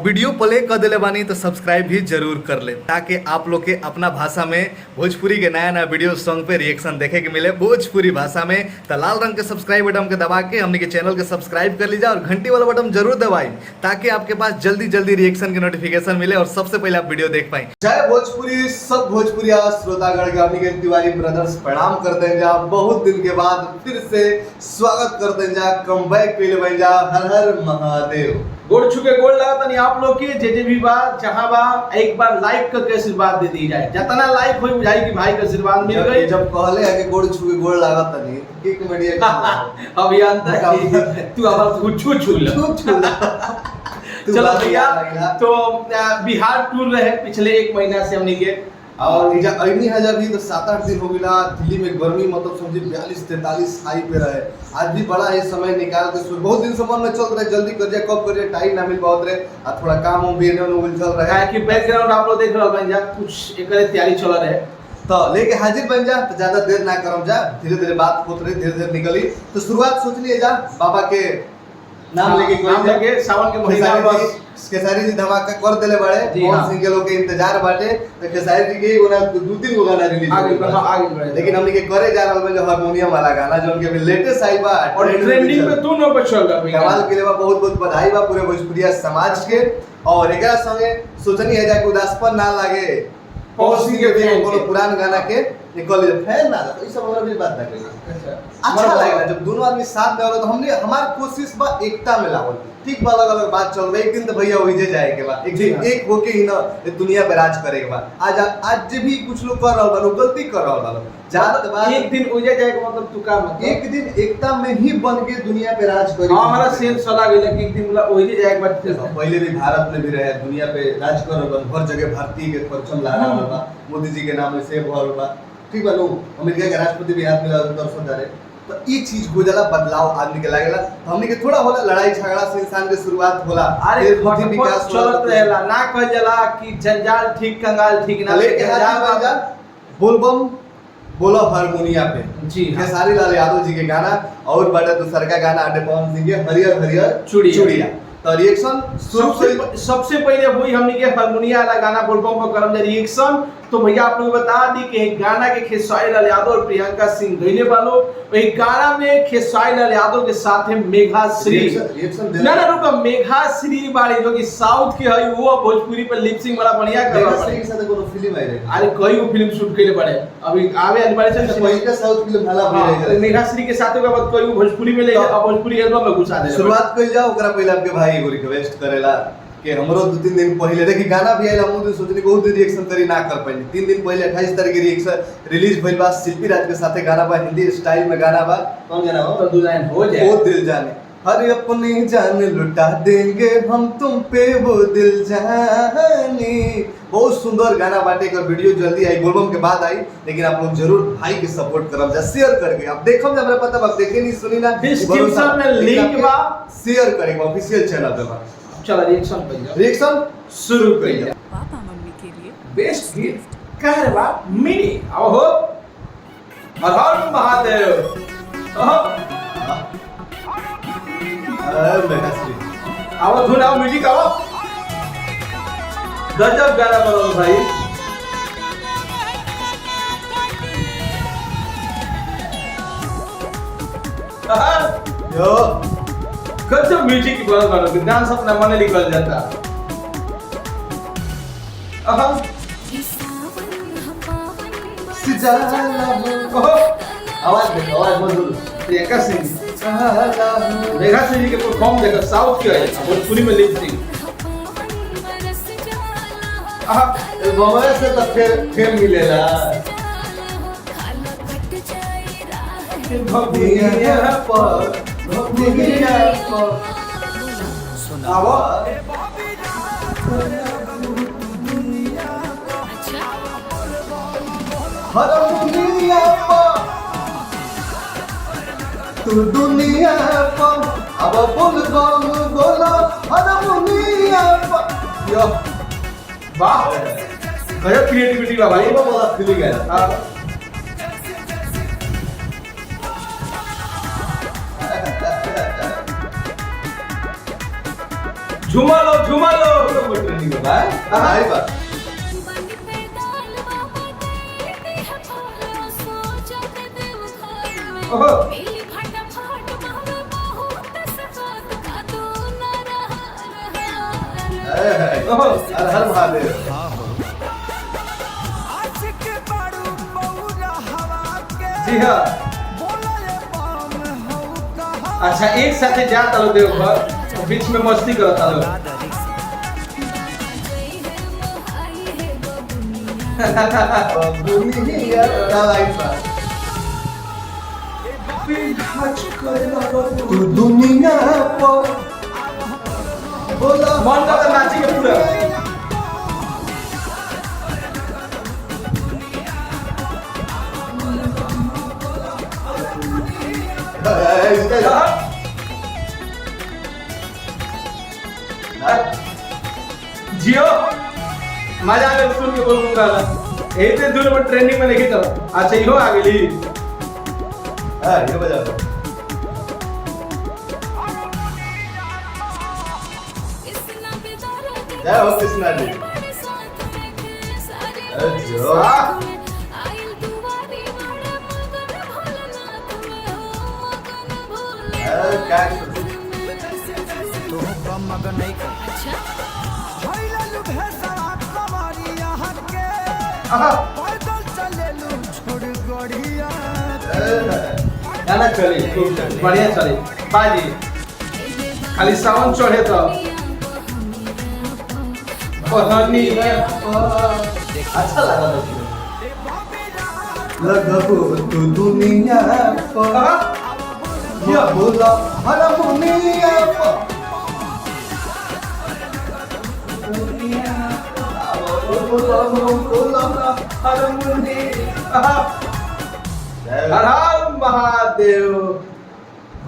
Video play कर दिले बानी तो सब्सक्राइब भी जरूर कर ले ताकि आप लोग के अपना भाषा में भोजपुरी के नया नया वीडियो सॉन्ग पे रिएक्शन देखे के मिले भोजपुरी भाषा में। तो लाल रंग के सब्सक्राइब बटन के दबा के हमने के चैनल के सब्सक्राइब कर लीजिए और घंटी वाला बटन जरूर दबाई ताकि आपके पास जल्दी जल्दी रिएक्शन की नोटिफिकेशन मिले और सबसे पहले आप वीडियो देख पाए। जय भोजपुरी, सब भोजपुरी श्रोतागण के अपनी तिवारी ब्रदर्स प्रणाम करते हैं। जा बहुत दिन के बाद फिर से स्वागत करते हैं। जा कम बैक के लिए जा हर हर महादेव। गोड़ छुके गोड़ लगा तनी आप लोग के जे भी बा जहां बा एक बार लाइक करके आशीर्वाद दे दी जाए। जितना लाइक होई बुझाई कि भाई का आशीर्वाद मिल गई। जब कहले है कि गोड़ छुके गोड़ लगा तनी की कॉमेडी अभियान तक तू अब कुछ छू ला चलो भैया, तो बिहार टूर रहे पिछले एक महीना से हमनी के और अग्नि हजार भी तो 7-8 दिन हो गया। दिल्ली में गर्मी मतलब समझी 42-43 हाई पे रहे। आज भी बड़ा ये समय निकाल के बहुत दिन से मन में चल रहे जल्दी कर जाए कब कर जाए टाइम ना मिल पात रहे और थोड़ा काम भी चल रहा है कि बैकग्राउंड आप लोग देख रहे बन जा कुछ एक तैयारी चल रहे तो लेके हाजिर बन जा। तो ज्यादा देर ना करम जा, धीरे धीरे बात होत रही, धीरे धीरे निकली। तो शुरुआत सोच लिए जा बाबा के नाम लेके सावन के महीना बस खेसारी जी धमाका कर देले बड़े। मोहन सिंह के लोग के इंतजार बाटे। तो खेसारी जी के ओना 2-3 गाना रिलीज आगे लेकिन हमनी के करे जा रहल बा जो हारमोनियम वाला गाना जो उनके भी लेटेस्ट आई बा और ट्रेंडिंग में दोनों पे चल रहा है। कमाल के लिए बहुत बहुत बधाई बा पूरे भोजपुरिया समाज के। और एकरा संगे सोचनी है जा कि उदासपन ना लागे पवन सिंह के भी कोनो पुरान गाना के निकल फैन ना तो ई सब हमरा भी बात ना करी। अच्छा लगला जब दोनों आदमी साथ में होला तो हमने हमार कोशिश बा एकता में लावल। ठीक बा, अलग अलग बात चल रही। एक दिन तो भैया वही जाए के बाद एक दिन एक होके ही ना दुनिया पे राज करे के बाद आज भी कुछ लोग कर रहल बा, गलती कर रहल बा। ज्यादा बात एक दिन हो जाए का मतलब तू का मतलब एक दिन एकता में ही बन के दुनिया पे राज करे। हमारा सेम सलाह गेला कि एक दिन मतलब वही जाए के बाद पहले भी भारत में भी रहे दुनिया पे राज कर रहल बा। हर जगह भारतीय के परचम लहरा रहल बा। मोदी जी के नाम से भरल बा। ठीक बा। लोग अमेरिका के राष्ट्रपति भी हाथ मिला दर्शन दे। तो ये चीज हो जाला, बदलाव आदमी के लागेला। तो हमनी के थोड़ा होला लड़ाई झगड़ा से इंसान के शुरुआत होला। अरे विकास चलत रहेला ना कह जाला कि जंजाल ठीक कंगाल ठीक ना लेके हाथ जा बोलबम बोलो हारमोनिया पे जी खेसारी लाल यादव जी के गाना और बड़ा दूसर का गाना आटे पवन सिंह के हरियर हरियर चूड़िया। तो रिएक्शन सबसे पहले वही हमने के हारमोनिया वाला गाना बोलबम पर करम रिएक्शन। तो भैया आप लोग बता दी कि गाना के खेसारी लाल यादव और प्रियंका सिंह गईले वालो वही गाना में खेसारी लाल यादव के साथ है मेघाश्री। ना ना रुको, मेघाश्री बाड़ी जो कि साउथ के है वो भोजपुरी पर लिपसिंग बड़ा बढ़िया कर रहा है। मेघाश्री के साथ कोनो फिल्म आई रहे। अरे कई वो फिल्म शूट केले बड़े अभी आवे वाली बाड़ी से वही का साउथ फिल्म भला बने। मेघाश्री के साथ के बाद कोई भोजपुरी में ले अब भोजपुरी एल्बम में घुसा दे। शुरुआत कइल जाओ ओकरा पहले आपके भाई एगो रिक्वेस्ट करेला कि हमरो 2-3 दिन पहले देखी गाना भी आइल। हम सोचनी बहुत दिन रिएक्शन करी ना कर पाइनी। 3 दिन पहले 28 तारीख के रिएक्शन रिलीज भइल बा। शिल्पी राज के साथे गाना बा, हिंदी स्टाइल में गाना बा। कौन गाना हो? तो दुल्हन हो जाए वो दिल जाने हर अपनी जान लुटा देंगे हम तुम पे वो दिल जाने। बहुत सुंदर गाना बाटे का वीडियो जल्दी आई, एल्बम के बाद आई। लेकिन आप लोग जरूर भाई के सपोर्ट करब जा, शेयर करके। अब देखम जा हमरा पता बा देखे नहीं सुनी ना डिस्क्रिप्शन में लिंक बा, शेयर करेंगे ऑफिशियल चैनल पे बा। चलो रिएक्शन पे जाओ, रिएक्शन शुरू करिए। पापा मम्मी के लिए बेस्ट गिफ्ट कहरवा मिनी आओ हो हर हर महादेव। मेघाश्री आओ धुन आओ म्यूजिक आओ। गजब गाना बनाओ भाई। यो गजब म्यूजिक की बात मानो कि डांस अपना मन निकल जाता। आवाज देखो, आवाज मधुर। प्रियंका सिंह मेघाश्री जी के परफॉर्म देखो साउथ के है भोजपुरी में लिपसिंग। बम्बई से तो फिर मिलेला। आओ हारमोनिया पर तू दुनिया पर अब बोल बम बोला हारमोनिया पर। यो वाह गजब क्रिएटिविटी बा भाई। वो वाला फीलिंग है। झूमा लो बधाई बा। ओहो ओहो हर हर महादेव। जी हाँ। अच्छा एक साथ जाता लोग देवघर बीच में मस्ती करता लोग। दुनिया का लाइफ बा। तू दुनिया पर बोला मन का तो नाची के पूरा। जियो मजा आ सुन के बोल रहा था इतने दूर में ट्रेनिंग में लेके चलो। अच्छा इहो आ गेली। हां ये बजा दो। जय हो कृष्णा जी। जो क्या गाना चली खूब बढ़िया चली बाजी खाली साउंड चढ़े तो अच्छा लगा लगभग तू दुनिया पर ये बोला हर दुनिया पर हर महादेव।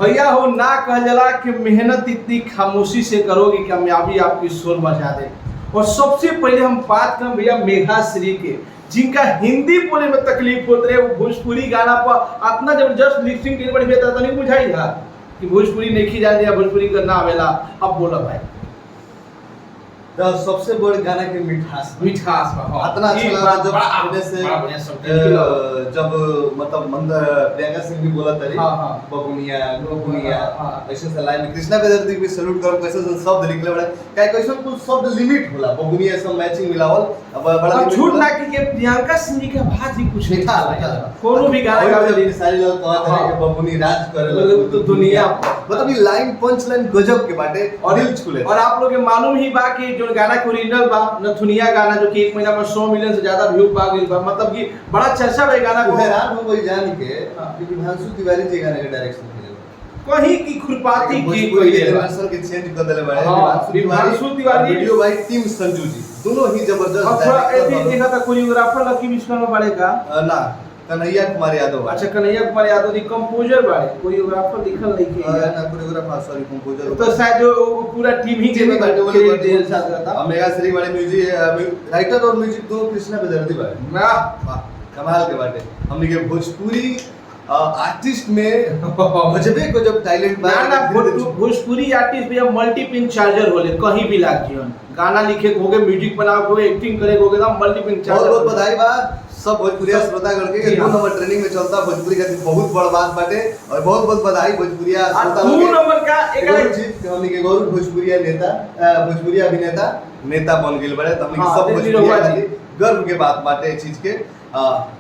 भैया हो ना कह जला कि मेहनत इतनी खामोशी से करोगे कामयाबी आपकी शोर मचा दे। और सबसे पहले हम बात करें भैया मेघाश्री के जिनका हिंदी बोलने में तकलीफ होते रहे। वो भोजपुरी गाना पर इतना जबरदस्त लिपसिंग के बड़ी बेहतर तो नहीं बुझाई था कि भोजपुरी नहीं खी जाती भोजपुरी करना आवेला। अब बोला भाई तो सबसे बड़ गाना के मिठास मिठास इतना अच्छा लगा जब अपने से जब मतलब मंदर प्रियंका सिंह भी बोला तरी बबुनिया गोपुनिया ऐसे से लाइन कृष्णा बेदर्दी भी सैल्यूट करो कैसे शब्द निकले बड़ा काय कैसे कुछ शब्द लिमिट होला बबुनिया सब मैचिंग मिलावल अब बड़ा झूठ ना कि प्रियंका सिंह की आवाज ही कुछ मीठा कोनो भी गाना गावे सारी लोग कहत रहे कि बबुनी राज करे तो दुनिया मतलब ये लाइन पंच लाइन गजब के बाटे और दिल छू ले। और आप लोग के मालूम ही बा कि जो गाना के ओरिजिनल बा नथुनिया गाना जो कि 1 महीना में 100 मिलियन से ज्यादा व्यू पा गइल बा मतलब कि बड़ा चर्चा बा गाना को। हैरान हो गई जान के कि विधांशु तिवारी जी गाने के डायरेक्शन किए कहीं की खुरपाती की कोई डायरेक्शन के चेंज कर देले बड़े विधांशु तिवारी वीडियो भाई टीम संजू जी दोनों ही जबरदस्त अच्छा ए देखा था कोरियोग्राफर लकी विश्वकर्मा में बड़े का ना कन्हैया कुमार यादव। अच्छा कन्हैया कुमार यादव जी कंपोजर बारे कोरियोग्राफर लिखल नहीं के ना कोरियोग्राफर सॉरी कंपोजर तो शायद वो पूरा टीम ही के डिटेल साथ रहता। मेगा श्री बड़े म्यूजिक राइटर और म्यूजिक दो कृष्णा बेदर्दी बड़े वाह कमाल के बाटे हमने के भोजपुरी आर्टिस्ट में गजबे गजब टैलेंट बा ना भोजपुरी आर्टिस्ट भैया मल्टी पिन चार्जर होले कहीं भी लाग जीवन गाना लिखे के होगे म्यूजिक बनाओ होगे एक्टिंग करे के होगे ना मल्टी पिन चार्जर। बहुत बधाई बा सब भोजपुरिया श्रोतागण के 2 नंबर ट्रेनिंग में चलता भोजपुरी का बहुत बड़ बात बाटे और बहुत बधाई भोजपुरिया श्रोता 2 नंबर का एक हमनी के गौरव भोजपुरिया नेता भोजपुरिया अभिनेता नेता बन गेल बड़े हमनी के सब भोजपुरिया गर्व के बात बाटे चीज के।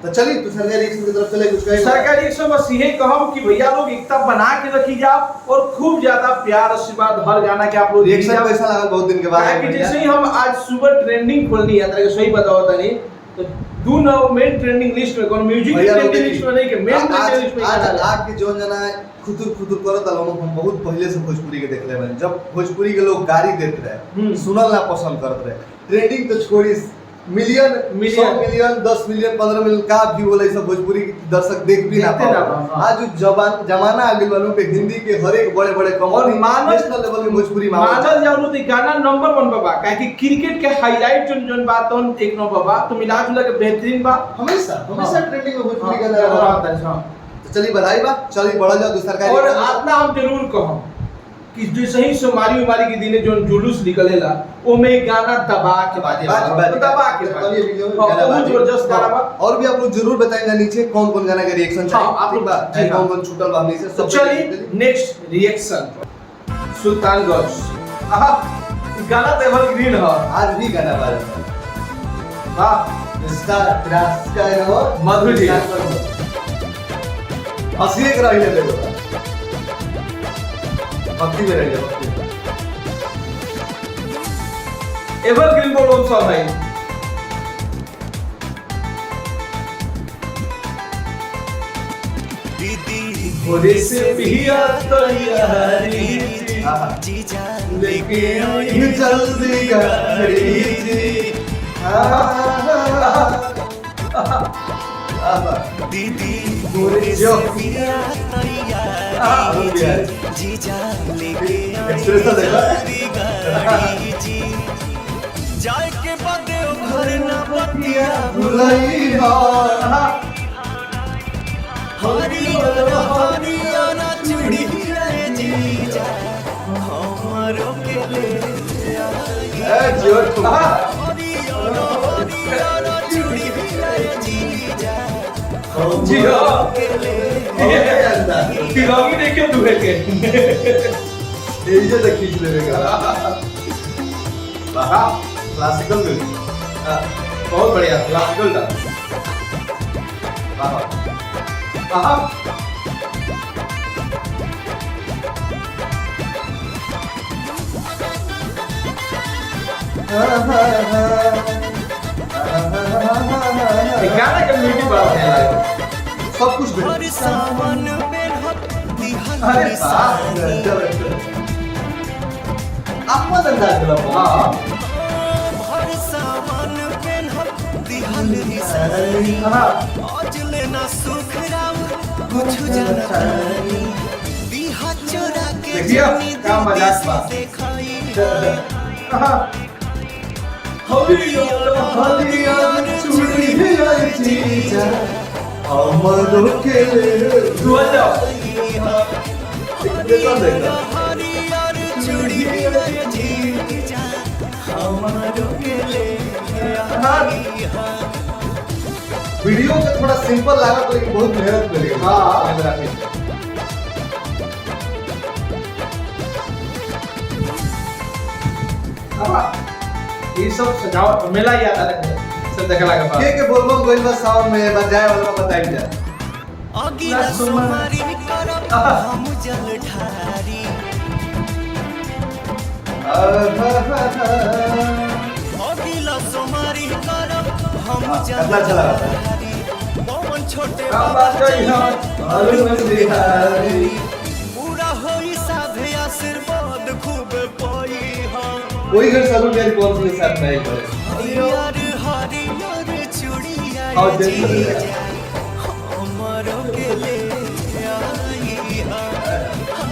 तो चलिए तो सरकारी रिएक्शन की तरफ चले कुछ कहे सरकारी रिएक्शन बस यही कहम कि भैया लोग एकता बना के रखी जाओ और खूब ज्यादा प्यार आशीर्वाद हर गाना के आप लोग रिएक्शन कैसा लगा बहुत दिन के बाद कि जैसे ही हम आज सुबह ट्रेंडिंग खोलनी है तरह सही बताओ तनी तो डू नो मेन ट्रेंडिंग लिस्ट में कौन म्यूजिक ट्रेंडिंग लिस्ट में नहीं के मेन ट्रेंडिंग लिस्ट में आज के जोन जना खुतुर करत हम बहुत पहले से भोजपुरी के देखले बानी जब भोजपुरी के लोग गाली देत रहे सुनल ना पसंद करत रहे ट्रेंडिंग तो छोड़ी मिलियन 100 मिलियन 10 मिलियन 15 मिलियन का व्यू होला सब भोजपुरी दर्शक देख भी ना पाओ। आज जमाना आ गेल बानू पे हिंदी के हर एक बड़े बड़े कंपनी नेशनल लेवल में भोजपुरी मानल जाऊ तो गाना नंबर 1 बाबा काहे कि क्रिकेट के हाईलाइट जोन बात तो एक नंबर बा तो मिला जुला के बेहतरीन बा हमेशा ट्रेंडिंग में भोजपुरी गाना रहा। तो चलिए बधाई बा चलिए बढ़ल जाओ दूसरा का और आतना हम जरूर कहम कि जैसे ही सोमवारी उमारी के दिन जो जुलूस निकलेला ओ में गाना दबा के बाजे दबा के बहुत जबरदस्त गाना बा। और भी आप लोग जरूर बताएंगे नीचे कौन कौन गाना का रिएक्शन चाहिए आप लोग कौन कौन छूटल बा हमनी से तो चलिए नेक्स्ट रिएक्शन सुल्तानगंज। आहा गाना तो एवरग्रीन है, आज भी गाना बा रहा है। वाह इसका क्रास का है वो मधुर जी हंसी एक रही है देखो भक्ति में रह जाओ एवरग्रीन बोल सॉन्ग भाई। ओरे से पिया तैयारी जीजा लेके आई जल्दी गाड़ी जी दीदी पूरे जो पिया तैयारी जीजा लेके एक्सप्रेशन देखा गाड़ी जी जाए के बाद घर ना बतिया भुलाई हो हरियर हरियर चूड़ी रे जीजा हमारो के ले ए जोर को हरियर हरियर चूड़ी रे जीजा जी हाँ अंदर तिरंगी देखे दुहे के ये जो तक खींच लेगा वाह क्लासिकल म्यूजिक बहुत बढ़िया क्लासिकल डांस। वाह आहा गाना का म्यूजिक बड़ा बढ़िया लगा। सब कुछ हर बेहतर सावन में दिहल अरे सानी आपका धंधा चला हाँ हर सावन में दिहल सानी आहा आज लेना सुख राव कुछ जानतानी दिहा चोरा के देखिए, जानी क्या मजाक बा। दिखाई आहा हरियर हरियर चूड़ी है जीजा हमरो के ले दुआ जाओ देखो देखो हरियर चूड़ी रे जीजा हमारो के ले वीडियो का थोड़ा सिंपल लगा लेकिन बहुत मेहनत मिली हाँ। कैमरा पे आहा ये सब सजावट मेला याद आ रहा है सब देखला के बाद के बोलबम गोइल बा साउंड में बजाए वाला बताई जा अगिला सोमारी करब हम जल ढारी अगिला सोमारी करब हम जल कितना अच्छा लगा था? ढारी पवन छोटे क्या बात कही ना अरुण बिहारी पूरा होई साधे आशीर्वाद खूब पाई हम कोई घर सलून मेरी कौन के साथ नहीं करे हरियर हरियर चूड़िया और देख सकते हैं। जीजा हमरो के ले आई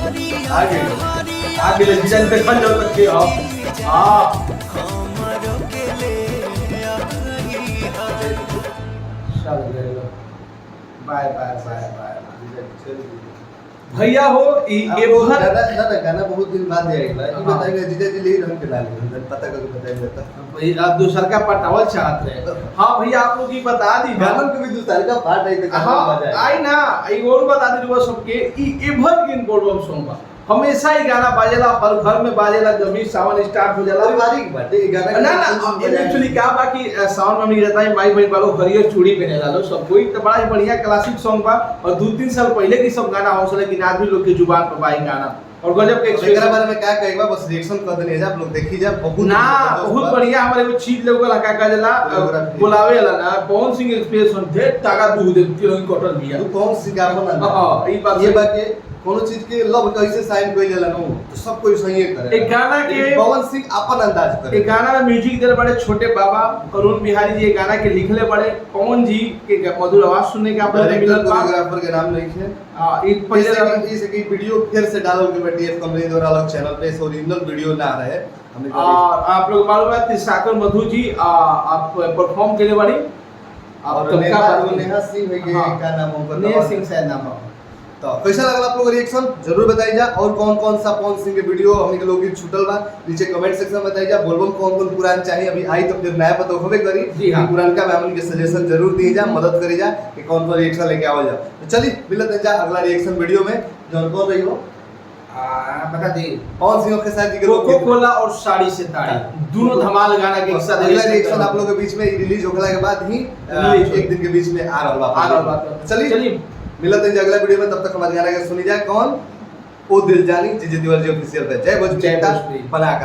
हरियर आगे आगे ले डिजाइन पे खन जाओ तक के आप हां हमरो के ले आई चल गए बाय बाय बाय बाय भैया हो ई एवहर दादा गाना बहुत दिन बाद आई बा ई बताइए जीजा जी ले रंग के लाल पता करके बताइए तो आप दूसर का पटावल चाहते हैं हाँ भैया आप लोग की बता दी गाना के भी दूसरा का पार्ट आई तो गाना हाँ मजा आई ना आई और बता दी वो सबके ई एवरग्रीन बोलबम सॉन्ग बा हमेशा ही गाना बाजेला हर घर में बाजेला जब भी सावन स्टार्ट हो जाला पारिवारिक बाटे ई गाना ना ना एक्चुअली क्या बा कि साउंड में मिल जाता है माई बहन वालों हरियर चूड़ी पहने ला लो सब कोई तो बड़ा ही बढ़िया क्लासिक सॉन्ग बा और 2-3 साल पहले की सब गाना हो लेकिन आज भी लोग के जुबान पर बा गाना और गजब के एकरा एक्सप्रेशन बारे में क्या कहेगा बस रिएक्शन कर देने जा आप लोग देखी जा बहुत ना बहुत बढ़िया हमारे को चीज लोग लगा का जला कोरियोग्राफी। बुलावे ला ना पवन सिंह एक्सप्रेशन दे तागा दूध दे तिरंगी कॉटन दिया तू कौन सी गाना ना हां ई बात ये बात के कोनो चीज के लव कैसे साइन कोई जाला नो तो सब कोई सही करे एक गाना के पवन सिंह अपन अंदाज करे एक गाना में म्यूजिक दे बड़े छोटे बाबा अरुण बिहारी जी ये गाना के लिखले बड़े पवन जी के मधुर आवाज सुनने के आप लोग ने मिलल बा कोरियोग्राफर के नाम नहीं है ई पहले जैसे कि वीडियो फिर से डालो के डीएफ कंपनी द्वारा अलग चैनल पे ओरिजिनल वीडियो ना आ रहे हमने और आप लोग मालूम है तिसाकर मधु जी आप परफॉर्म केले बड़ी और कब का नेहा बात नेहा सिंह है हाँ। का नाम उनका नेहा सिंह शायद नाम है तो कैसा लगल आप लोग रिएक्शन जरूर बताइए जा। और कौन कौन सा पवन सिंह के वीडियो हमनी के लोग की छूटल बा नीचे कमेंट सेक्शन में बताइए जा। बोलबम कौन कौन पुरान चाहिए अभी आई तो फिर नया पता होबे करी। जी हाँ। पुरानका में हमनी के सजेशन जरूर दिए जा, मदद करी जा कि कौन कौन रिएक्शन लेके आवल जा। तो चलिए मिलते हैं जा अगला रिएक्शन वीडियो में। जौन कौन रही हो बता दी पवन सिंह के साथ जी के कोको कोला और साड़ी से ताड़ी दोनों धमाल गाना के एक साथ अगला रिएक्शन आप लोग के बीच में रिलीज होखला के बाद ही रिलीज एक दिन के बीच में आ रहल बा। आ रहल बा। चलिए मिलते हैं अगला वीडियो में, तब तक हमारे गाना के सुनी जाए कौन ओ दिल जानी जी जी तिवारी ऑफिशियल पे। जय भोजपुरी जय भोजपुरी। बना